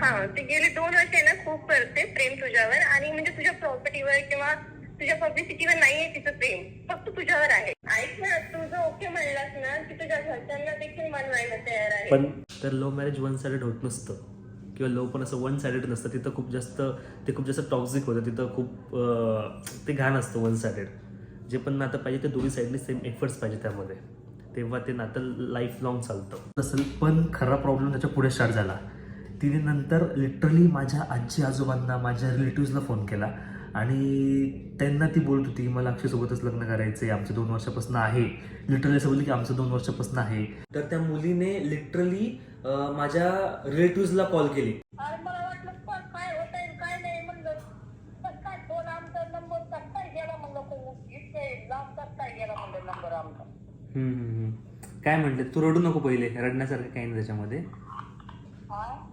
हा, ते गेले 2 वर्ष आहे ना खूप करते प्रेम तुझ्यावर, आणि म्हणजे तुझ्या प्रॉपर्टीवर किंवा तुझ्या पब्लिसिटीवर नाहीये तिचं प्रेम, फक्त तुझ्यावर आहे. ऐक ना, तू जर ओके म्हणलास ना की तुझ्या घरच्यांना देखील मानवायला तयार आहे. पण तर लव्ह मॅरेज वन साइडेड होत नसतं, किंवा लव्ह पण असं वन साइडेड नसतं. तिथं खूप जास्त टॉक्झिक होतं, तिथं खूप ते घाण असतं वन साइडेड. जे पण नातं पाहिजे ते दोन्ही साईडने सेम एफर्ट्स पाहिजे त्यामध्ये, तेव्हा ते नातं लाईफ लॉंग चालतं असेल. पण खरा प्रॉब्लेम त्याच्या पुढे स्टार्ट झाला. तिने नंतर लिटरली माझ्या आजी आजोबांना, माझ्या रिलेटिव्सला फोन केला आणि त्यांना ती बोलत होती की मला अक्षयसोबतच लग्न करायचं आहे, आमचं 2 वर्षापासून आहे. लिटरली असं बोलली की आमचं 2 वर्षापासून आहे. तर त्या मुलीने लिटरली माझ्या रिलेटिव्सला कॉल केली. अरे मला वाटलं काय होतंय काय नाही म्हणलं, काय फोन आमचा नंबर काय गेला म्हणलं, इतके लांब काय गेला म्हणलं नंबर आमचा. काय म्हटले, तू रडू नको पहिले, रडण्यासारखं काही नाही त्याच्यामध्ये. हा